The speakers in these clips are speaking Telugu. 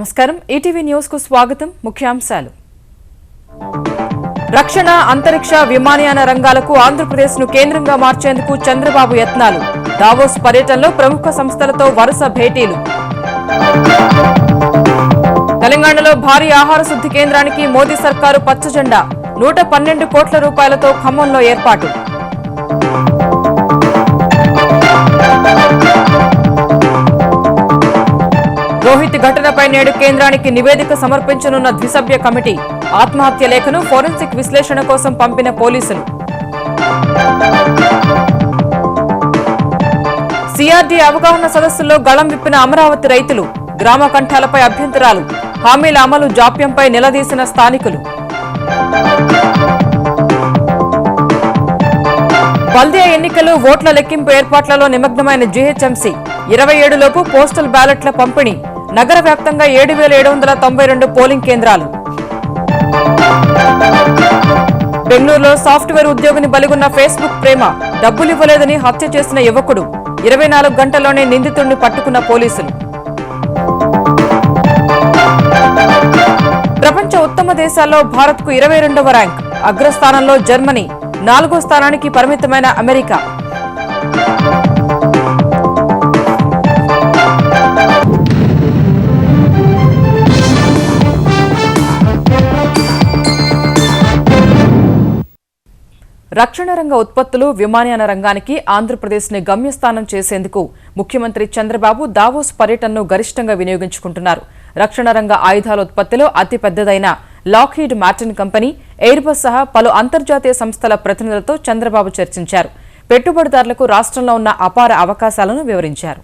నమస్కారం ఈటీవీ న్యూస్ కు స్వాగతం ముఖ్యాంశాలు రక్షణ అంతరిక్ష విమానయాన రంగాలకు ఆంధ్రప్రదేశ్ ను కేంద్రంగా మార్చేందుకు చంద్రబాబు యత్నాలు దావోస్ పర్యటనలో ప్రముఖ సంస్థలతో వరుస భేటీలు తెలంగాణలో భారీ ఆహార శుద్ధి కేంద్రానికి మోదీ సర్కారు పచ్చజెండా 112 కోట్ల రూపాయలతో ఖమ్మంలో ఏర్పాటు రోహిత్ ఘటనపై నేడు కేంద్రానికి నివేదిక సమర్పించనున్న ద్విసభ్య కమిటీ ఆత్మహత్య లేఖను ఫోరెన్సిక్ విశ్లేషణ కోసం పంపిన పోలీసులు సిఆర్డీ అవగాహన సదస్సులో గళం విప్పిన అమరావతి రైతులు గ్రామ కంఠాలపై అభ్యంతరాలు హామీల అమలు జాప్యంపై నిలదీసిన స్థానికులు బల్దియా ఎన్నికలు ఓట్ల లెక్కింపు ఏర్పాట్లలో నిమగ్నమైన జీహెచ్ఎంసీ 27 లోపు పోస్టల్ బ్యాలెట్ల పంపిణీ నగర వ్యాప్తంగా 7,792 పోలింగ్ కేంద్రాలు బెంగళూరులో సాఫ్ట్వేర్ ఉద్యోగిని బలిగొన్న ఫేస్బుక్ ప్రేమ డబ్బులివ్వలేదని హత్య చేసిన యువకుడు 24 గంటల్లోనే నిందితుడిని పట్టుకున్న పోలీసులు ప్రపంచ ఉత్తమ దేశాల్లో భారత్కు 22వ ర్యాంక్ అగ్రస్థానంలో జర్మనీ 4వ స్థానానికి పరిమితమైన అమెరికా రక్షణ రంగ ఉత్పత్తులు విమానయాన రంగానికి ఆంధ్రప్రదేశ్ని గమ్యస్థానం చేసేందుకు ముఖ్యమంత్రి చంద్రబాబు దావోస్ పర్యటనను గరిష్టంగా వినియోగించుకుంటున్నారు. రక్షణ రంగ ఆయుధాల ఉత్పత్తిలో అతిపెద్దదైన లాక్హీడ్ మార్టిన్ కంపెనీ, ఎయిర్బస్ సహా పలు అంతర్జాతీయ సంస్థల ప్రతినిధులతో చంద్రబాబు చర్చించారు. పెట్టుబడిదారులకు రాష్ట్రంలో ఉన్న అపార అవకాశాలను వివరించారు.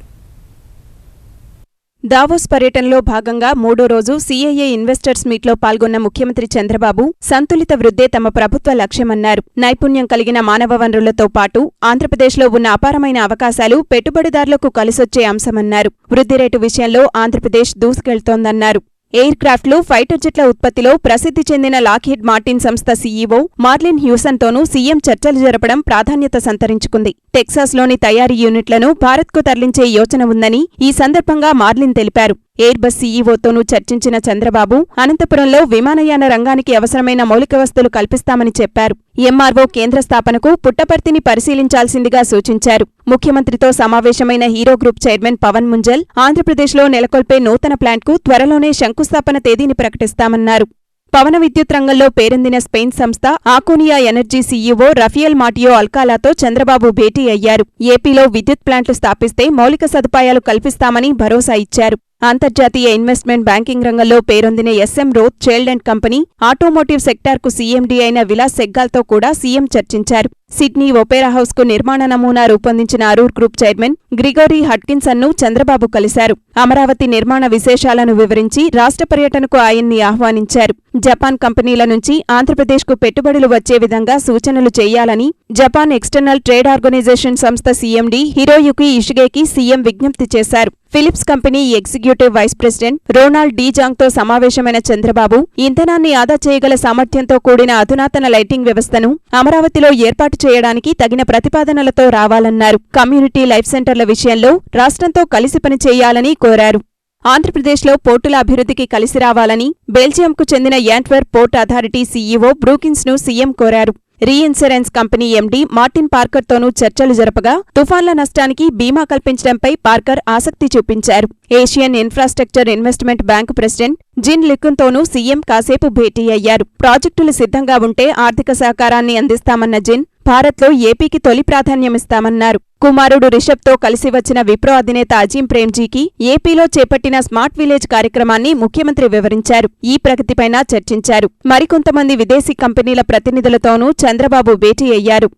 దావోస్ పర్యటనలో భాగంగా మూడో రోజు సీఐఏ ఇన్వెస్టర్స్ మీట్లో పాల్గొన్న ముఖ్యమంత్రి చంద్రబాబు సంతులిత వృద్ధే తమ ప్రభుత్వ లక్ష్యమన్నారు. నైపుణ్యం కలిగిన మానవ వనరులతో పాటు ఆంధ్రప్రదేశ్లో ఉన్న అపారమైన అవకాశాలు పెట్టుబడిదారులకు కలిసొచ్చే అంశమన్నారు. వృద్ధి రేటు విషయంలో ఆంధ్రప్రదేశ్ దూసుకెళ్తోందన్నారు. ఎయిర్ క్రాఫ్ట్లు, ఫైటర్ జెట్ల ఉత్పత్తిలో ప్రసిద్ధి చెందిన లాక్హీడ్ మార్టిన్ సంస్థ సీఈఓ మార్లిన్ హ్యూసన్తోనూ సీఎం చర్చలు జరపడం ప్రాధాన్యత సంతరించుకుంది. టెక్సాస్లోని తయారీ యూనిట్లను భారత్కు తరలించే యోచన ఉందని ఈ సందర్భంగా మార్లిన్ తెలిపారు. ఎయిర్బస్ సీఈఓతోనూ చర్చించిన చంద్రబాబు అనంతపురంలో విమానయాన రంగానికి అవసరమైన మౌలిక వసతులు కల్పిస్తామని చెప్పారు. ఎంఆర్ఓ కేంద్ర స్థాపనకు పుట్టపర్తిని పరిశీలించాల్సిందిగా సూచించారు. ముఖ్యమంత్రితో సమావేశమైన Hero group chairman Pavan Munjal ఆంధ్రప్రదేశ్లో నెలకొల్పే నూతన ప్లాంట్కు త్వరలోనే శంకుస్థాపన తేదీని ప్రకటిస్తామన్నారు. పవన విద్యుత్ రంగంలో పేరొందిన స్పెయిన్ సంస్థ ఆకోనియా ఎనర్జీ సీఈఓ రఫియల్ మాటియో అల్కాలాతో చంద్రబాబు భేటీ అయ్యారు. ఏపీలో విద్యుత్ ప్లాంట్లు స్థాపిస్తే మౌలిక సదుపాయాలు కల్పిస్తామని భరోసా ఇచ్చారు. అంతర్జాతీయ ఇన్వెస్ట్మెంట్ బ్యాంకింగ్ రంగంలో పేరొందిన SM Rothschild and company, automotive సెక్టార్కు సీఎండీ అయిన విలాస్ సెగ్గాల్తో కూడా సీఎం చర్చించారు. సిడ్నీ ఒపేరా హౌస్కు నిర్మాణ నమూనా రూపొందించిన అరూర్ గ్రూప్ చైర్మన్ గ్రిగోరీ హట్కిన్సన్ను చంద్రబాబు కలిశారు. అమరావతి నిర్మాణ విశేషాలను వివరించి రాష్ట్ర పర్యటనకు ఆయన్ని ఆహ్వానించారు. జపాన్ కంపెనీల నుంచి ఆంధ్రప్రదేశ్కు పెట్టుబడులు వచ్చే విధంగా సూచనలు చేయాలని జపాన్ ఎక్స్టర్నల్ ట్రేడ్ ఆర్గనైజేషన్ సంస్థ సీఎండీ హిరోయుకి ఇషిగేకి సీఎం విజ్ఞప్తి చేశారు. Philips company executive vice president Ronald డీజాంగ్తో సమావేశమైన చంద్రబాబు ఇంధనాన్ని ఆదా చేయగల సామర్థ్యంతో కూడిన అధునాతన లైటింగ్ వ్యవస్థను అమరావతిలో ఏర్పాటు చేయడానికి తగిన ప్రతిపాదనలతో రావాలన్నారు. కమ్యూనిటీ లైఫ్ సెంటర్ల విషయంలో రాష్ట్రంతో కలిసి పనిచేయాలని కోరారు. ఆంధ్రప్రదేశ్లో పోర్టుల అభివృద్ధికి కలిసి రావాలని బెల్జియంకు చెందిన యాంట్వర్ప్ పోర్ట్ అథారిటీ సీఈఓ బ్రూకిన్స్ను సీఎం కోరారు. రీఇన్సూరెన్స్ కంపెనీ ఎండీ మార్టిన్ పార్కర్తోనూ చర్చలు జరపగా తుఫాన్ల నష్టానికి బీమా కల్పించడంపై పార్కర్ ఆసక్తి చూపించారు. Asian infrastructure investment bank president Jin లిక్కున్తోనూ సీఎం కాసేపు భేటీ అయ్యారు. ప్రాజెక్టులు సిద్ధంగా ఉంటే ఆర్థిక సహకారాన్ని అందిస్తామన్న జిన్ భారత్లో ఏపీకి తొలి ప్రాధాన్యమిస్తామన్నారు. కుమారుడు రిషబ్తో కలిసి వచ్చిన విప్రో అధినేత అజీం ప్రేమ్జీకి ఏపీలో చేపట్టిన స్మార్ట్ విలేజ్ కార్యక్రమాన్ని ముఖ్యమంత్రి వివరించారు. ఈ ప్రగతిపైన చర్చించారు. మరికొంతమంది విదేశీ కంపెనీల ప్రతినిధులతోనూ చంద్రబాబు భేటీ అయ్యారు.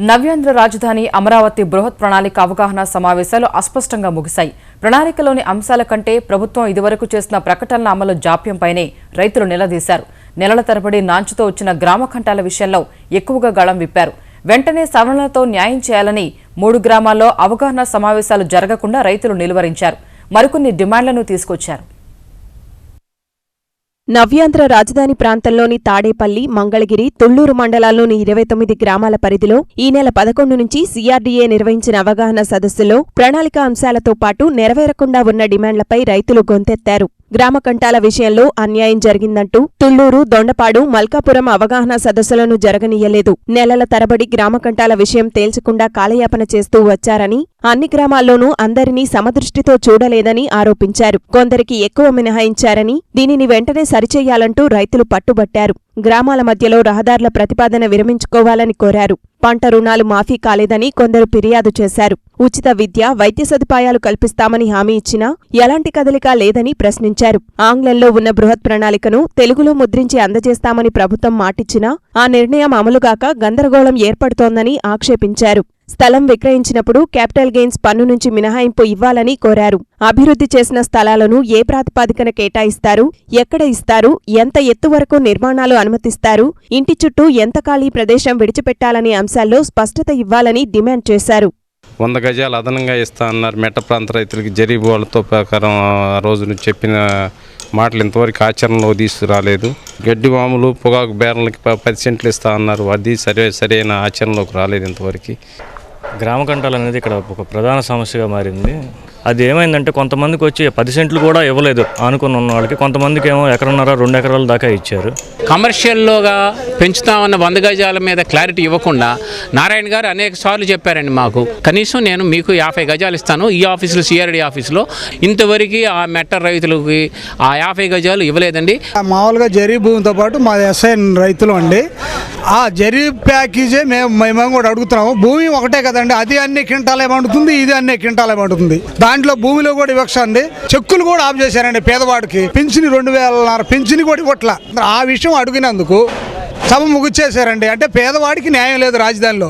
నవ్యాంధ్ర రాజధాని అమరావతి బృహత్ ప్రణాళిక అవగాహన సమావేశాలు అస్పష్టంగా ముగిశాయి. ప్రణాళికలోని అంశాల కంటే ప్రభుత్వం ఇదివరకు చేసిన ప్రకటనల అమలు జాప్యంపైనే రైతులు నిలదీశారు. నెలల తరబడి నాంచుతో వచ్చిన గ్రామ కంఠాల విషయంలో ఎక్కువగా గళం విప్పారు. వెంటనే సవరణలతో న్యాయం చేయాలని 3 గ్రామాల్లో అవగాహన సమావేశాలు జరగకుండా రైతులు నిలువరించారు. మరికొన్ని డిమాండ్లను తీసుకొచ్చారు. నవ్యాంధ్ర రాజధాని ప్రాంతంలోని తాడేపల్లి, మంగళగిరి, తుళ్లూరు మండలాల్లోని 29 గ్రామాల పరిధిలో ఈ నెల 11 నుంచి CRDA నిర్వహించిన అవగాహన సదస్సులో ప్రణాళిక అంశాలతో పాటు నెరవేరకుండా ఉన్న డిమాండ్లపై రైతులు గొంతెత్తారు. గ్రామ కంటాల విషయంలో అన్యాయం జరిగిందంటూ తుళ్లూరు, దొండపాడు, మల్కాపురం అవగాహన సదస్సులను జరగనీయలేదు. నెలల తరబడి గ్రామ కంటాల విషయం తేల్చకుండా కాలయాపన చేస్తూ వచ్చారని, అన్ని గ్రామాల్లోనూ అందరినీ సమదృష్టితో చూడలేదని ఆరోపించారు. కొందరికి ఎక్కువ మినహాయించారని, దీనిని వెంటనే సరిచెయ్యాలంటూ రైతులు పట్టుబట్టారు. గ్రామాల మధ్యలో రహదార్ల ప్రతిపాదన విరమించుకోవాలని కోరారు. పంట రుణాలు మాఫీ కాలేదని కొందరు ఫిర్యాదు చేశారు. ఉచిత విద్య, వైద్య సదుపాయాలు కల్పిస్తామని హామీ ఇచ్చినా ఎలాంటి కదలిక లేదని ప్రశ్నించారు. ఆంగ్లంలో ఉన్న బృహత్ ప్రణాళికను తెలుగులో ముద్రించి అందజేస్తామని ప్రభుత్వం మాటిచ్చినా ఆ నిర్ణయం అమలుగాక గందరగోళం ఏర్పడుతోందని ఆక్షేపించారు. స్థలం విక్రయించినప్పుడు క్యాపిటల్ గెయిన్స్ పన్ను నుంచి మినహాయింపు ఇవ్వాలని కోరారు. అభివృద్ధి చేసిన స్థలాలను ఏ ప్రాతిపదికన కేటాయిస్తారు, ఎక్కడ ఇస్తారు, ఎంత ఎత్తు వరకు నిర్మాణాలు అనుమతిస్తారు, ఇంటి చుట్టూ ఎంత ఖాళీ ప్రదేశం విడిచిపెట్టాలనే అంశాల్లో స్పష్టత ఇవ్వాలని డిమాండ్ చేశారు. 100 గజాలు అదనంగా ఇస్తా అన్నారు. మెట్ట ప్రాంత రైతులకి జరీబు వాళ్ళతో ప్రకారం ఆ రోజు చెప్పిన మాటలు ఇంతవరకు ఆచరణలో తీసుకురాలేదు. గడ్డి వాములు, పొగాకు బేరలకి 10 సెంట్లు ఇస్తా అన్నారు. అది సరైన ఆచరణలోకి రాలేదు ఇంతవరకు. గ్రామ కంటాలు అనేది ఇక్కడ ఒక ప్రధాన సమస్యగా మారింది. అది ఏమైందంటే కొంతమందికి వచ్చి 10 సెంట్లు కూడా ఇవ్వలేదు ఆనుకుని ఉన్న వాళ్ళకి, కొంతమందికి ఏమో 1.5-2 ఎకరాల దాకా ఇచ్చారు. కమర్షియల్లోగా పెంచుతామన్న 100 గజాల మీద క్లారిటీ ఇవ్వకుండా నారాయణ గారు అనేక సార్లు చెప్పారండి. మాకు కనీసం నేను మీకు 50 గజాలు ఇస్తాను ఈ ఆఫీసులో, CRD ఆఫీసులో. ఇంతవరకు ఆ మెట్ట రైతులకి ఆ 50 గజాలు ఇవ్వలేదండి. మామూలుగా జరీ భూమితో పాటు మా SIN రైతులు అండి. ఆ జరీ ప్యాకేజే మేము కూడా అడుగుతున్నాము. భూమి ఒకటే కదండి, అది అన్ని క్వింటాలే పండుతుంది, ఇది అన్ని క్వింటాలే పండుతుంది. దాంట్లో భూమిలో కూడా వివక్ష అండి. చెక్కులు కూడా ఆఫ్ చేశారండి పేదవాడికి. పింఛని 2000 పింఛని కూడా ఇవ్వట్ల. ఆ విషయం అడిగినందుకు సభ ముగిచ్చేశారండి. అంటే పేదవాడికి న్యాయం లేదు రాజధానిలో.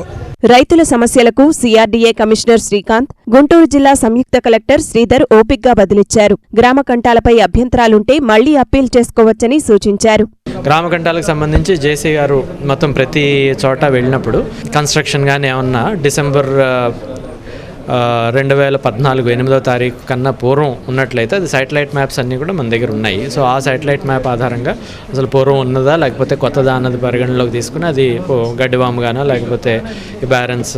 రైతుల సమస్యలకు CRDA కమిషనర్ శ్రీకాంత్, గుంటూరు జిల్లా సంయుక్త కలెక్టర్ శ్రీధర్ ఓపిగ్గా బదిలిచ్చారు. గ్రామ కంటాలపై అభ్యంతరాలుంటే మళ్లీ అప్పీల్ చేసుకోవచ్చని సూచించారు. గ్రామ కంటాలకు సంబంధించి జేసీ గారు మొత్తం ప్రతి చోట వెళ్ళినప్పుడు కన్స్ట్రక్షన్ కానీ ఏమన్నా డిసెంబర్ 2014 8వ తారీఖు కన్నా పూర్వం ఉన్నట్లయితే అది శాటిలైట్ మ్యాప్స్ అన్నీ కూడా మన దగ్గర ఉన్నాయి. సో ఆ శాటిలైట్ మ్యాప్ ఆధారంగా అసలు పూర్వం ఉన్నదా లేకపోతే కొత్తదా అన్నది పరిగణలోకి తీసుకుని అది గడ్డివాముగానో లేకపోతే బ్యారెన్స్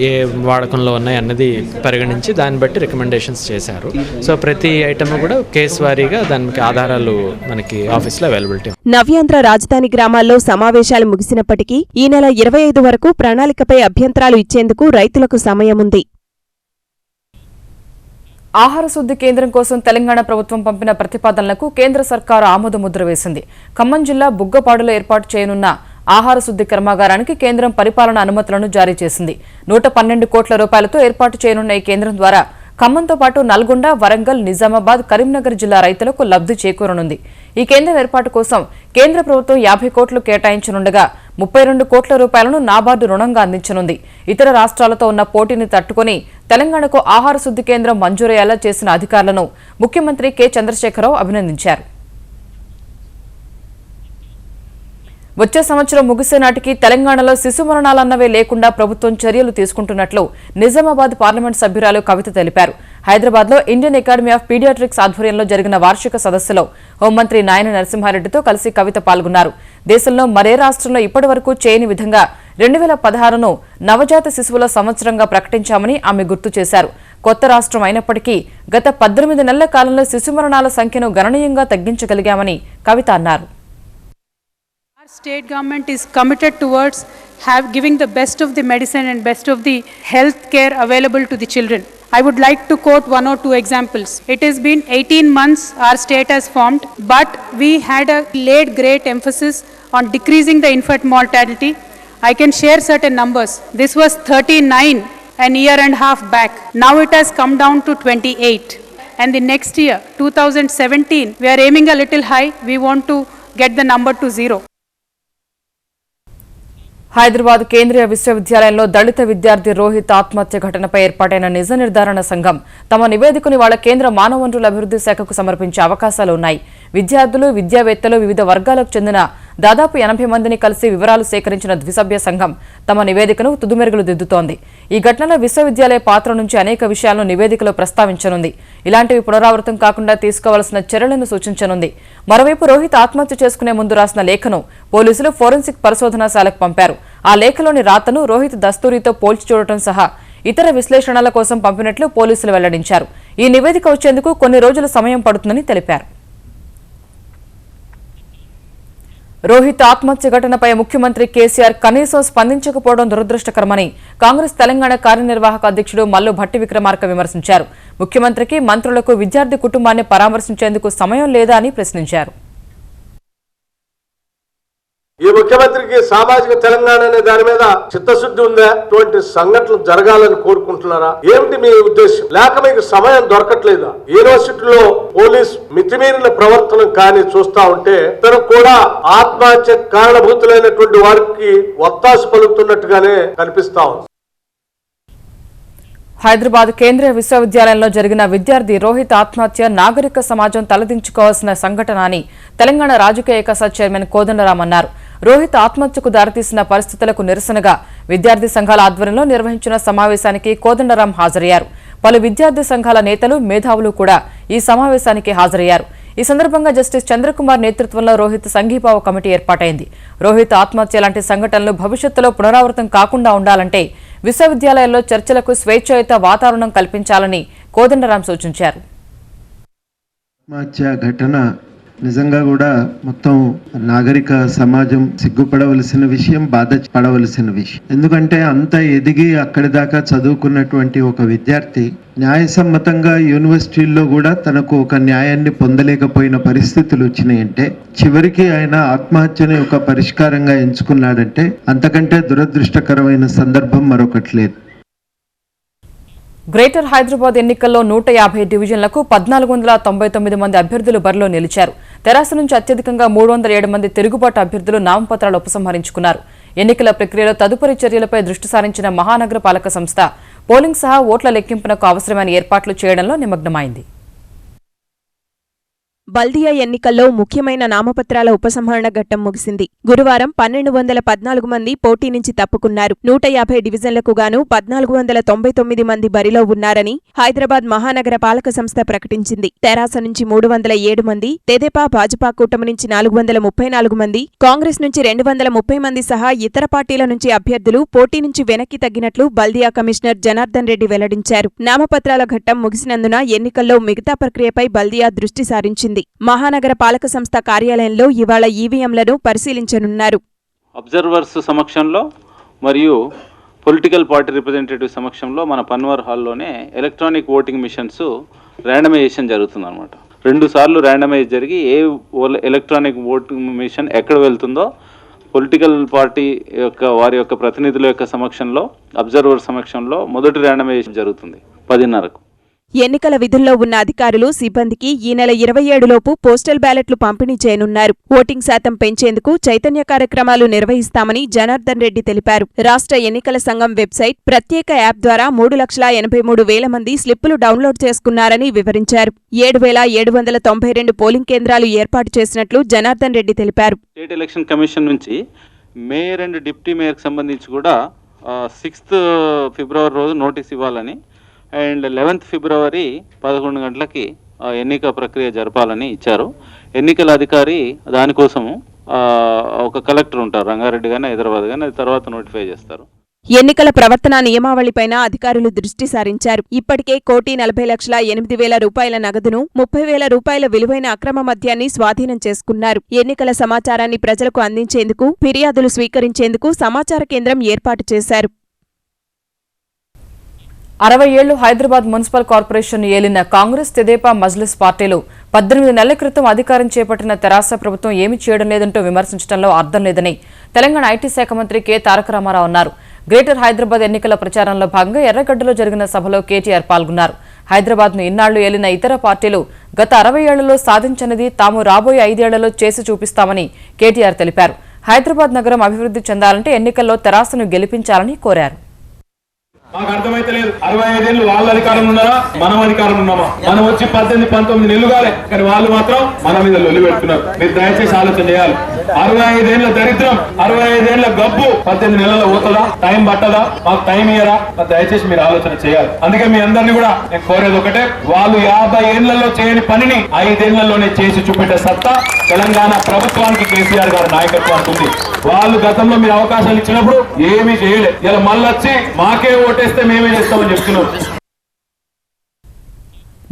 ఏ వాడకంలో ఉన్నాయి అన్నది పరిగణించి దాన్ని బట్టి రికమెండేషన్స్ చేశారు. సో ప్రతి ఐటమ్ కూడా కేసు వారీగా దానికి ఆధారాలు మనకి ఆఫీస్లో అవైలబిలిటీ. నవ్యాంధ్ర రాజధాని గ్రామాల్లో సమావేశాలు ముగిసినప్పటికీ ఈ నెల 25 వరకు ప్రణాళికపై అభ్యంతరాలు ఇచ్చేందుకు రైతులకు సమయముంది. ఆహార శుద్ధి కేంద్రం కోసం తెలంగాణ ప్రభుత్వం పంపిన ప్రతిపాదనలకు కేంద్ర సర్కారు ఆమోదముద్ర వేసింది. ఖమ్మం జిల్లా బుగ్గపాడులో ఏర్పాటు చేయనున్న ఆహార శుద్ధి కర్మాగారానికి కేంద్రం పరిపాలన అనుమతులను జారీ చేసింది. 112 కోట్ల రూపాయలతో ఏర్పాటు చేయనున్న ఈ కేంద్రం ద్వారా ఖమ్మంతో పాటు నల్గొండ, వరంగల్, నిజామాబాద్, కరీంనగర్ జిల్లా రైతులకు లబ్ధి చేకూరనుంది. ఈ కేంద్రం ఏర్పాటు కోసం కేంద్ర ప్రభుత్వం 50 కోట్లు కేటాయించనుండగా 32 కోట్ల రూపాయలను నాబార్డు రుణంగా అందించనుంది. ఇతర రాష్ట్రాలతో ఉన్న పోటీని తట్టుకుని తెలంగాణకు ఆహార శుద్ధి కేంద్రం మంజూరయ్యేలా చేసిన అధికారులను ముఖ్యమంత్రి కె చంద్రశేఖరరావు అభినందించారు. వచ్చే సంవత్సరం ముగిసే నాటికి తెలంగాణలో శిశు మరణాలన్నవే లేకుండా ప్రభుత్వం చర్యలు తీసుకుంటున్నట్లు నిజామాబాద్ పార్లమెంట్ సభ్యురాలు కవిత తెలిపారు. హైదరాబాద్లో ఇండియన్ అకాడమీ ఆఫ్ పీడియాట్రిక్స్ ఆధ్వర్యంలో జరిగిన వార్షిక సదస్సులో హోంమంత్రి నాయన నరసింహారెడ్డితో కలిసి కవిత పాల్గొన్నారు. దేశంలో మరే రాష్ట్రంలో ఇప్పటివరకు చేయని విధంగా 2016ను నవజాత శిశువుల సంవత్సరంగా ప్రకటించామని ఆమె గుర్తు చేశారు. కొత్త రాష్ట్రం అయినప్పటికీ గత 18 నెలల కాలంలో శిశు మరణాల సంఖ్యను గణనీయంగా తగ్గించగలిగామని కవిత అన్నారు. Our state government is committed towards giving the best of the medicine and best of the health care available to the children. I would like to quote 1 or 2 examples. It has been 18 months our state has formed, but we had laid great emphasis on decreasing the infant mortality. I can share certain numbers. This was 39 an year and a half back. Now it has come down to 28. And the next year, 2017, we are aiming a little high. We want to get the number to 0. Hyderabad కేంద్రీయ విశ్వవిద్యాలయంలో దళిత విద్యార్థి రోహిత్ ఆత్మహత్య ఘటనపై ఏర్పాటైన నిజ నిర్ధారణ సంఘం తమ నివేదికను వాళ్ళ కేంద్ర మానవ వనరుల అభివృద్ధి శాఖకు సమర్పించే అవకాశాలు ఉన్నాయి. విద్యార్థులు, విద్యావేత్తలు, వివిధ వర్గాలకు చెందిన దాదాపు 80 మందిని కలిసి వివరాలు సేకరించిన ద్విసభ్య సంఘం తమ నివేదికను తుదిమెరుగులు దిద్దుతోంది. ఈ ఘటనలో విశ్వవిద్యాలయ పాత్ర నుంచి అనేక విషయాలను నివేదికలో ప్రస్తావించనుంది. ఇలాంటివి పునరావృతం కాకుండా తీసుకోవాల్సిన చర్యలను సూచించనుంది. మరోవైపు రోహిత్ ఆత్మహత్య చేసుకునే ముందు రాసిన లేఖను పోలీసులు ఫోరెన్సిక్ పరిశోధనాశాలకు పంపారు. ఆ లేఖలోని రాతను రోహిత్ దస్తూరితో పోల్చి చూడటం సహా ఇతర విశ్లేషణల కోసం పంపినట్లు పోలీసులు వెల్లడించారు. ఈ నివేదిక వచ్చేందుకు కొన్ని రోజుల సమయం పడుతుందని తెలిపారు. రోహిత్ ఆత్మహత్య ఘటనపై ముఖ్యమంత్రి కేసీఆర్ కనీసం స్పందించకపోవడం దురదృష్టకరమని కాంగ్రెస్ తెలంగాణ కార్యనిర్వాహక అధ్యక్షుడు మల్లు భట్టి విక్రమార్క విమర్శించారు. ముఖ్యమంత్రికి, మంత్రులకు విద్యార్థి కుటుంబాన్ని పరామర్శించేందుకు సమయం లేదా అని ప్రశ్నించారు. ఈ ముఖ్యమంత్రికి సామాజిక తెలంగాణ అనే దాని మీద చిత్తశుద్ధి ఉందా? ఇటువంటి సంఘటనలు జరగాలని కోరుకుంటున్నారా? ఏమిటి మీ ఉద్దేశం? లేక మీకు సమయం దొరకట్లేదా? యూనివర్సిటీలో పోలీస్ మితిమీరిన ప్రవర్తన కానీ చూస్తా ఉంటే తను కూడా ఆత్మహత్య కారణభూతులైనటువంటి వారికి ఒత్తాసు పలుకుతున్నట్టుగానే కనిపిస్తా ఉంది. హైదరాబాద్ కేంద్రీయ విశ్వవిద్యాలయంలో జరిగిన విద్యార్థి రోహిత్ ఆత్మహత్య నాగరిక సమాజం తలదించుకోవాల్సిన సంఘటన అని తెలంగాణ రాజకీయ ఏకస చైర్మన్ కోదండరాం అన్నారు. రోహిత్ ఆత్మహత్యకు దారితీసిన పరిస్థితులకు నిరసనగా విద్యార్థి సంఘాల ఆధ్వర్యంలో నిర్వహించిన సమావేశానికి కోదండరాం హాజరయ్యారు. పలు విద్యార్థి సంఘాల నేతలు, మేధావులు కూడా ఈ సమావేశానికి హాజరయ్యారు. ఈ సందర్భంగా జస్టిస్ చంద్రకుమార్ నేతృత్వంలో రోహిత్ సంఘీభావ కమిటీ ఏర్పాటైంది. రోహిత్ ఆత్మహత్య లాంటి సంఘటనలు భవిష్యత్తులో పునరావృతం కాకుండా ఉండాలంటే విశ్వవిద్యాలయాల్లో చర్చలకు స్వేచ్ఛాయుత వాతావరణం కల్పించాలని కోదండరాం సూచించారు. ఆత్మహత్య ఘటన నిజంగా కూడా మొత్తం నాగరిక సమాజం సిగ్గుపడవలసిన విషయం, బాధపడవలసిన విషయం. ఎందుకంటే అంత ఎదిగి అక్కడి దాకా చదువుకున్నటువంటి ఒక విద్యార్థి న్యాయసమ్మతంగా యూనివర్సిటీల్లో కూడా తనకు ఒక న్యాయాన్ని పొందలేకపోయిన పరిస్థితులు వచ్చినాయంటే, చివరికి ఆయన ఆత్మహత్యని ఒక పరిష్కారంగా ఎంచుకున్నాడంటే అంతకంటే దురదృష్టకరమైన సందర్భం మరొకటి లేదు. గ్రేటర్ హైదరాబాద్ ఎన్నికల్లో 150 డివిజన్లకు 1499 మంది అభ్యర్థులు బరిలో నిలిచారు. తెరాస నుంచి అత్యధికంగా 307 మంది తిరుగుబాటు అభ్యర్థులు నామపత్రాలు ఉపసంహరించుకున్నారు. ఎన్నికల ప్రక్రియలో తదుపరి చర్యలపై దృష్టి సారించిన మహానగర పాలక సంస్థ పోలింగ్ సహా ఓట్ల లెక్కింపునకు అవసరమైన ఏర్పాట్లు చేయడంలో నిమగ్నమైంది. బల్దియా ఎన్నికల్లో ముఖ్యమైన నామపత్రాల ఉపసంహరణ ఘట్టం ముగిసింది. గురువారం 1214 మంది పోటీ నుంచి తప్పుకున్నారు. 150 డివిజన్లకు గాను 1499 మంది బరిలో ఉన్నారని హైదరాబాద్ మహానగర పాలక సంస్థ ప్రకటించింది. తెరాస నుంచి 307 మంది, తెదేపా భాజపా కూటమి నుంచి 434 మంది, కాంగ్రెస్ నుంచి 230 మంది సహా ఇతర పార్టీల నుంచి అభ్యర్థులు పోటీ నుంచి వెనక్కి తగ్గినట్లు బల్దియా కమిషనర్ జనార్దన్ రెడ్డి వెల్లడించారు. నామపత్రాల ఘట్టం ముగిసినందున ఎన్నికల్లో మిగతా ప్రక్రియపై బల్దియా దృష్టి సారించింది. మహానగర పాలక సంస్థ కార్యాలయంలో ఇవాళ ఈవీఎంలను పరిశీలించనున్నారు. అబ్జర్వర్స్ సమక్షంలో మరియు పొలిటికల్ పార్టీ రిప్రజెంటేటివ్ సమక్షంలో మన పన్వర్ హాల్లోనే ఎలక్ట్రానిక్ ఓటింగ్ మిషన్స్ ర్యాండమైజేషన్ జరుగుతుంది అనమాట. 2 సార్లు ర్యాండమైజ్ జరిగి ఏ ఎలక్ట్రానిక్ ఓటింగ్ మిషన్ ఎక్కడ వెళ్తుందో పొలిటికల్ పార్టీ వారి యొక్క ప్రతినిధుల యొక్క సమక్షంలో, అబ్జర్వర్ సమక్షంలో మొదటి ర్యాండమైజేషన్ జరుగుతుంది 10:30కు. ఎన్నికల విధుల్లో ఉన్న అధికారులు, సిబ్బందికి ఈ నెల 27లోపు పోస్టల్ బ్యాలెట్లు పంపిణీ చేయనున్నారు. ఓటింగ్ శాతం పెంచేందుకు చైతన్య కార్యక్రమాలు నిర్వహిస్తామని జనార్దన్ రెడ్డి తెలిపారు. రాష్ట్ర ఎన్నికల సంఘం వెబ్సైట్, ప్రత్యేక యాప్ ద్వారా 3,83,000 మంది స్లిప్పులు డౌన్లోడ్ చేసుకున్నారని వివరించారు. 7,792 పోలింగ్ కేంద్రాలు ఏర్పాటు చేసినట్లు జనార్దన్ రెడ్డి తెలిపారు. స్టేట్ ఎలక్షన్ కమిషన్ నుంచి మేయర్ అండ్ డిప్యూటీ మేయర్కి సంబంధించి కూడా 6th ఫిబ్రవరి రోజు నోటీస్ ఇవ్వాలని అండ్ 11th ఫిబ్రవరి 11 గంటలకి ఎన్నిక ప్రక్రియ జరపాలని ఇచ్చారు. ఎన్నికల అధికారి దానికోసము ఒక కలెక్టర్ ఉంటారు, రంగారెడ్డి గానీ హైదరాబాద్ గానీ, అది తర్వాత నోటిఫై చేస్తారు. ఎన్నికల ప్రవర్తన నియమావళిపైన అధికారులు దృష్టి సారించారు. ఇప్పటికే 1,40,08,000 రూపాయల నగదును, 30,000 రూపాయల విలువైన అక్రమ మద్యాన్ని స్వాధీనం చేసుకున్నారు. ఎన్నికల సమాచారాన్ని ప్రజలకు అందించేందుకు, ఫిర్యాదులు స్వీకరించేందుకు సమాచార కేంద్రం ఏర్పాటు చేశారు. 60 ఏళ్లు హైదరాబాద్ మున్సిపల్ కార్పొరేషన్ ఏలిన కాంగ్రెస్, తెదేపా, మజ్లిస్ పార్టీలు 18 నెలల క్రితం అధికారం చేపట్టిన తెరాస ప్రభుత్వం ఏమీ చేయడం లేదంటూ విమర్శించడంలో అర్థం లేదని తెలంగాణ ఐటీ శాఖ మంత్రి కె తారక రామారావు అన్నారు. గ్రేటర్ హైదరాబాద్ ఎన్నికల ప్రచారంలో భాగంగా ఎర్రగడ్డలో జరిగిన సభలో కేటీఆర్ పాల్గొన్నారు. హైదరాబాద్ను ఇన్నాళ్లు ఏలిన ఇతర పార్టీలు గత 60 ఏళ్లలో సాధించనిది తాము రాబోయే 5 ఏళ్లలో చేసి చూపిస్తామని కేటీఆర్ తెలిపారు. హైదరాబాద్ నగరం అభివృద్ధి చెందాలంటే ఎన్నికల్లో తెరాసను గెలిపించాలని కోరారు. మాకు అర్థమైతే లేదు. 65 ఏళ్ళు వాళ్ళ అధికారం ఉన్నారా, మనం అధికారం ఉన్నామా? మనం వచ్చి 18-19 నెలలు కాలే, కానీ వాళ్ళు మాత్రం మన మీద లొల్లి పెడుతున్నారు. మీరు దయచేసి ఆలోచన చేయాలి. 65 ఏళ్ల దరిద్రం, 65 ఏళ్ల గబ్బు 18 నెలల్లో పోతుందా? టైం పట్టదా? మాకు టైం ఇయ్యరా? దయచేసి మీరు ఆలోచన చేయాలి. అందుకే మీ అందరినీ కూడా నేను కోరేది ఒకటే, వాళ్ళు 50 ఏళ్లలో చేయని పనిని 5 ఏళ్లలోనే చేసి చూపెట్టే సత్తా తెలంగాణ ప్రభుత్వానికి కేసీఆర్ గారి నాయకత్వానికి ఉంది. వాళ్ళు గతంలో మీరు అవకాశాలు ఇచ్చినప్పుడు ఏమీ చేయలేదు. ఇలా మళ్ళొచ్చి మాకే ఓటేస్తే మేమే చేస్తామని చెప్తున్నారు.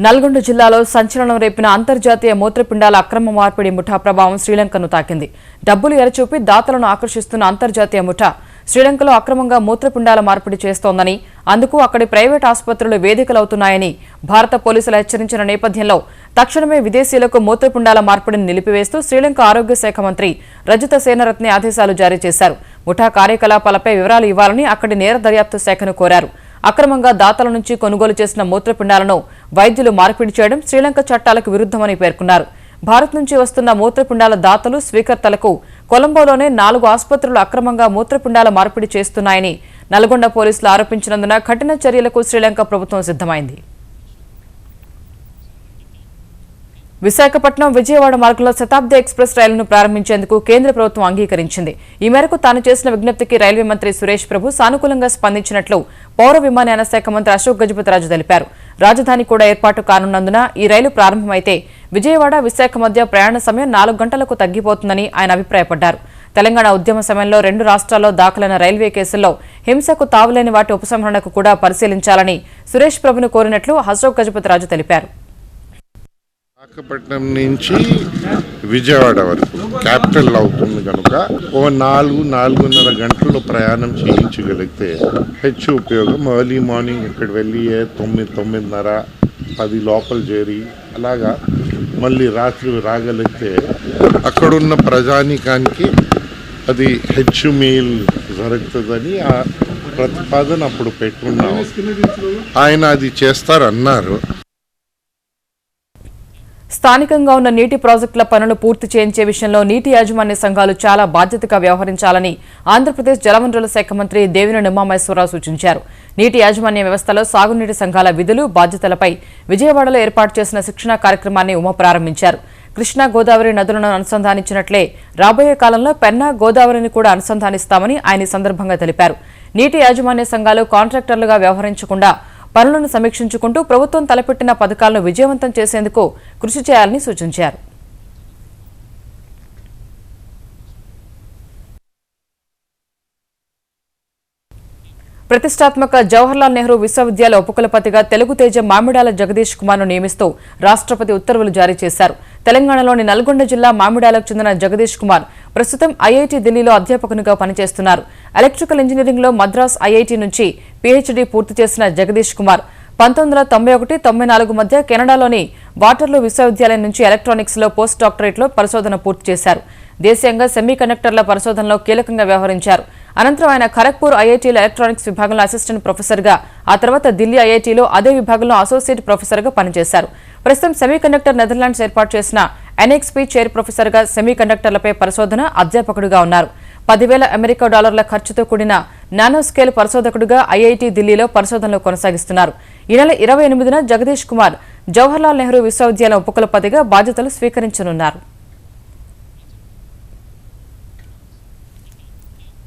నల్గొండ జిల్లాలో సంచలనం రేపిన అంతర్జాతీయ మూత్రపిండాల అక్రమ మార్పిడి ముఠా ప్రభావం శ్రీలంకను తాకింది. డబ్బులు ఎరచూపి దాతలను ఆకర్షిస్తున్న అంతర్జాతీయ ముఠా శ్రీలంకలో అక్రమంగా మూత్రపిండాల మార్పిడి చేస్తోందని, అందుకు అక్కడి ప్రైవేట్ ఆసుపత్రులు వేదికలవుతున్నాయని భారత పోలీసులు హెచ్చరించిన నేపథ్యంలో తక్షణమే విదేశీయులకు మూత్రపిండాల మార్పిడిని నిలిపివేస్తూ శ్రీలంక ఆరోగ్య శాఖ మంత్రి రజిత సేనరత్నే ఆదేశాలు జారీ చేశారు. ముఠా కార్యకలాపాలపై వివరాలు ఇవ్వాలని అక్కడి నేర దర్యాప్తు శాఖను కోరారు. అక్రమంగా దాతల నుంచి కొనుగోలు చేసిన మూత్రపిండాలను వైద్యులు మార్పిడి చేయడం శ్రీలంక చట్టాలకు విరుద్ధమని పేర్కొన్నారు. భారత్ నుంచి వస్తున్న మూత్రపిండాల దాతలు, స్వీకర్తలకు కొలంబోలోనే 4 ఆసుపత్రులు అక్రమంగా మూత్రపిండాల మార్పిడి చేస్తున్నాయని నల్గొండ పోలీసులు ఆరోపించినందున కఠిన చర్యలకు శ్రీలంక ప్రభుత్వం సిద్ధమైంది. విశాఖపట్నం విజయవాడ మార్గంలో శతాబ్ది ఎక్స్ప్రెస్ రైలును ప్రారంభించేందుకు కేంద్ర ప్రభుత్వం అంగీకరించింది. ఈ మేరకు తాను చేసిన విజ్ఞప్తికి రైల్వే మంత్రి సురేష్ ప్రభు సానుకూలంగా స్పందించినట్లు పౌర విమానయాన శాఖ మంత్రి అశోక్ గజపతిరాజు తెలిపారు. రాజధాని కూడా ఏర్పాటు కానున్నందున ఈ రైలు ప్రారంభమైతే విజయవాడ, విశాఖ మధ్య ప్రయాణ సమయం 4 గంటలకు తగ్గిపోతుందని ఆయన అభిప్రాయపడ్డారు. తెలంగాణ ఉద్యమ సమయంలో 2 రాష్ట్రాల్లో దాఖలైన రైల్వే కేసుల్లో హింసకు తావులేని వాటి ఉపసంహరణకు కూడా పరిశీలించాలని సురేష్ ప్రభును కోరినట్లు అశోక్ గజపతిరాజు తెలిపారు. విశాఖపట్నం నుంచి విజయవాడ వరకు క్యాపిటల్ అవుతుంది కనుక ఓ 4-4.5 గంటల్లో ప్రయాణం చేయించగలిగితే హెచ్చు ఉపయోగం. ఎర్లీ మార్నింగ్ ఇక్కడ వెళ్ళి 9-9:30, 10 లోపల చేరి అలాగా మళ్ళీ రాత్రి రాగలిగితే అక్కడున్న ప్రజానీకానికి అది హెచ్చు మేలు జరుగుతుందని ఆ ప్రతిపాదన అప్పుడు పెట్టుకున్నాం. ఆయన అది చేస్తారన్నారు. స్థానికంగా ఉన్న నీటి ప్రాజెక్టుల పనులు పూర్తి చేయించే విషయంలో నీటి యాజమాన్య సంఘాలు చాలా బాధ్యతగా వ్యవహరించాలని ఆంధ్రప్రదేశ్ జలవనరుల శాఖ మంత్రి దేవినేని ఉమామహేశ్వరరావు సూచించారు. నీటి యాజమాన్య వ్యవస్థలో సాగునీటి సంఘాల విధులు, బాధ్యతలపై విజయవాడలో ఏర్పాటు చేసిన శిక్షణా కార్యక్రమాన్ని ఉమ ప్రారంభించారు. కృష్ణా, గోదావరి నదులను అనుసంధానించినట్లే రాబోయే కాలంలో పెన్నా, గోదావరిని కూడా అనుసంధానిస్తామని ఆయన ఈ సందర్భంగా తెలిపారు. నీటి యాజమాన్య సంఘాలు కాంట్రాక్టర్లుగా వ్యవహరించకుండా పనులను సమీక్షించుకుంటూ ప్రభుత్వం తలపెట్టిన పథకాలను విజయవంతం చేసేందుకు కృషి చేయాలని సూచించారు. ప్రతిష్టాత్మక జవహర్లాల్ నెహ్రూ విశ్వవిద్యాలయ ఉపకులపతిగా తెలుగు తేజ మామిడాల జగదీష్ కుమార్ను నియమిస్తూ రాష్ట్రపతి ఉత్తర్వులు జారీ చేశారు. తెలంగాణలోని నల్గొండ జిల్లా మామిడాలకు చెందిన జగదీష్ కుమార్ ప్రస్తుతం ఐఐటి ఢిల్లీలో అధ్యాపకునిగా పనిచేస్తున్నారు. ఎలక్ట్రికల్ ఇంజనీరింగ్లో మద్రాస్ ఐఐటి నుంచి పీహెచ్డీ పూర్తి చేసిన జగదీష్ కుమార్ 1991-94 మధ్య కెనడాలోని వాటర్లూ విశ్వవిద్యాలయం నుంచి ఎలక్ట్రానిక్స్లో పోస్ట్ డాక్టరేట్లో పరిశోధన పూర్తి చేశారు. దేశీయంగా సెమీ కండక్టర్ల పరిశోధనలో కీలకంగా వ్యవహరించారు. అనంతరం ఆయన ఖరగ్పూర్ ఐఐటీలో ఎలక్ట్రానిక్స్ విభాగంలో అసిస్టెంట్ ప్రొఫెసర్గా, ఆ తర్వాత ఢిల్లీ ఐఐటీలో అదే విభాగంలో అసోసియేట్ ప్రొఫెసర్గా పనిచేశారు. ప్రస్తుతం సెమీ కండక్టర్ నెదర్లాండ్స్ ఏర్పాటు చేసిన ఎన్ఎక్స్పీ చైర్ ప్రొఫెసర్గా సెమీ కండక్టర్లపై పరిశోధన అధ్యాపకుడిగా ఉన్నారు. 10,000 అమెరికా డాలర్ల ఖర్చుతో కూడిన నానో స్కేల్ పరిశోధకుడిగా ఐఐటీ ఢిల్లీలో పరిశోధనలు కొనసాగిస్తున్నారు. ఈ నెల 28న జగదీష్ కుమార్ జవహర్లాల్ నెహ్రూ విశ్వవిద్యాలయం ఉపకులపతిగా బాధ్యతలు స్వీకరించనున్నారు.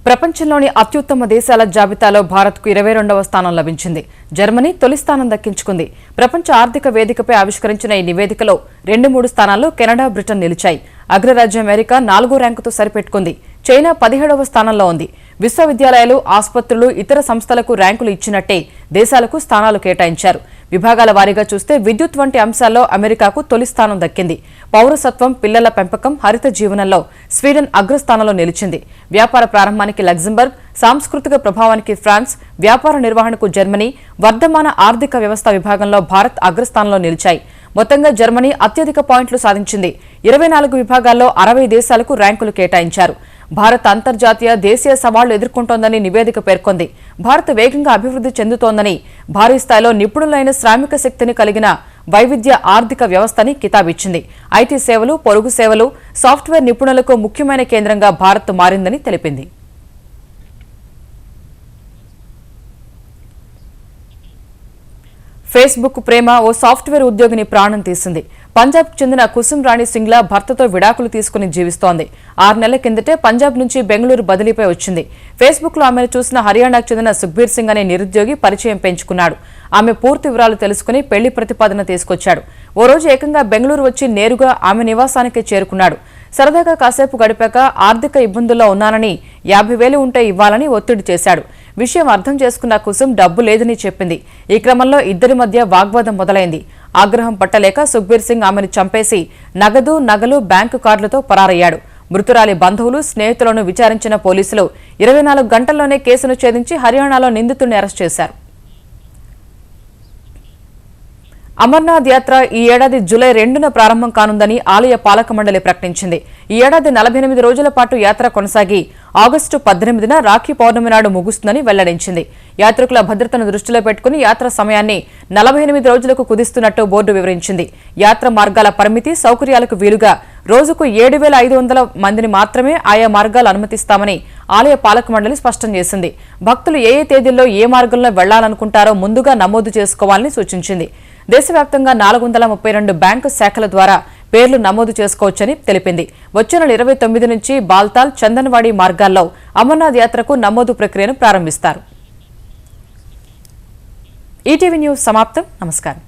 ప్రపంచంలోని అత్యుత్తమ దేశాల జాబితాలో భారత్కు 22వ స్థానం లభించింది. జర్మనీ తొలి స్థానం దక్కించుకుంది. ప్రపంచ ఆర్థిక వేదికపై ఆవిష్కరించిన ఈ నివేదికలో 2-3 స్థానాల్లో కెనడా, బ్రిటన్ నిలిచాయి. అగ్రరాజ్యం అమెరికా 4వ ర్యాంకుతో సరిపెట్టుకుంది. చైనా 17వ స్థానంలో ఉంది. విశ్వవిద్యాలయాలు, ఆసుపత్రులు, ఇతర సంస్థలకు ర్యాంకులు ఇచ్చినట్టే దేశాలకు స్థానాలు కేటాయించారు. విభాగాల వారీగా చూస్తే విద్యుత్ వంటి అంశాల్లో అమెరికాకు తొలి స్థానం దక్కింది. పౌరసత్వం, పిల్లల పెంపకం, హరిత జీవనంలో స్వీడన్ అగ్రస్థానంలో నిలిచింది. వ్యాపార ప్రారంభానికి లగ్జంబర్గ్, సాంస్కృతిక ప్రభావానికి ఫ్రాన్స్, వ్యాపార నిర్వహణకు జర్మనీ, వర్ధమాన ఆర్థిక వ్యవస్థ విభాగంలో భారత్ అగ్రస్థానంలో నిలిచాయి. మొత్తంగా జర్మనీ అత్యధిక పాయింట్లు సాధించింది. 24 విభాగాల్లో 60 దేశాలకు ర్యాంకులు కేటాయించారు. భారత్ అంతర్జాతీయ, దేశీయ సవాళ్లు ఎదుర్కొంటోందని నివేదిక పేర్కొంది. భారత్ వేగంగా అభివృద్ధి చెందుతోందని, భారీ స్థాయిలో నిపుణులైన శ్రామిక శక్తిని కలిగిన వైవిధ్య ఆర్థిక వ్యవస్థని కితాబిచ్చింది. ఐటీ సేవలు, పొరుగు సేవలు, సాఫ్ట్వేర్ నిపుణులకు ముఖ్యమైన కేంద్రంగా భారత్ మారిందని తెలిపింది. ఫేస్బుక్ ప్రేమ ఓ సాఫ్ట్వేర్ ఉద్యోగిని ప్రాణం తీసింది. పంజాబ్కు చెందిన కుసుమ్ రాణి సింగ్లా భర్తతో విడాకులు తీసుకుని జీవిస్తోంది. 6 నెలల కిందటే పంజాబ్ నుంచి బెంగళూరు బదిలీపై వచ్చింది. ఫేస్బుక్లో ఆమెను చూసిన హర్యానాకు చెందిన సుఖ్బీర్ సింగ్ అనే నిరుద్యోగి పరిచయం పెంచుకున్నాడు. ఆమె పూర్తి వివరాలు తెలుసుకుని పెళ్లి ప్రతిపాదన తీసుకొచ్చాడు. ఓ రోజు ఏకంగా బెంగళూరు వచ్చి నేరుగా ఆమె నివాసానికే చేరుకున్నాడు. సరదాగా కాసేపు గడిపాక ఆర్థిక ఇబ్బందుల్లో ఉన్నానని 50,000 ఉంటే ఇవ్వాలని ఒత్తిడి చేశాడు. విషయం అర్థం చేసుకున్న కుసుమ్ డబ్బు లేదని చెప్పింది. ఈ క్రమంలో ఇద్దరి మధ్య వాగ్వాదం మొదలైంది. ఆగ్రహం పట్టలేక సుఖ్బీర్ సింగ్ ఆమెను చంపేసి నగదు, నగలు, బ్యాంకు కార్డులతో పరారయ్యాడు. మృతురాలి బంధువులు, స్నేహితులను విచారించిన పోలీసులు 24 గంటల్లోనే కేసును ఛేదించి హర్యానాలో నిందితుడిని అరెస్ట్ చేశారు. అమర్నాథ్ యాత్ర ఈ ఏడాది జూలై 2న ప్రారంభం కానుందని ఆలయ పాలక మండలి ప్రకటించింది. ఈ ఏడాది 48 రోజుల పాటు యాత్ర కొనసాగి ఆగస్టు 18న రాఖీ పౌర్ణమి నాడు ముగుస్తుందని వెల్లడించింది. యాత్రికుల భద్రతను దృష్టిలో పెట్టుకుని యాత్ర సమయాన్ని 48 రోజులకు కుదిస్తున్నట్టు బోర్డు వివరించింది. యాత్ర మార్గాల పరిమితి, సౌకర్యాలకు వీలుగా రోజుకు 7,500 మందిని మాత్రమే ఆయా మార్గాలు అనుమతిస్తామని ఆలయ పాలక మండలి స్పష్టం చేసింది. భక్తులు ఏ తేదీల్లో ఏ మార్గంలో వెళ్లాలనుకుంటారో ముందుగా నమోదు చేసుకోవాలని సూచించింది. దేశవ్యాప్తంగా 432 బ్యాంకు శాఖల ద్వారా పేర్లు నమోదు చేసుకోవచ్చని తెలిపింది. వచ్చే నెల 29 నుంచి బాల్తాల్, చందన్వాడి మార్గాల్లో అమర్నాథ్ యాత్రకు నమోదు ప్రక్రియను ప్రారంభిస్తారు. ఈటీవీ న్యూస్ సమాప్తం. నమస్కారం.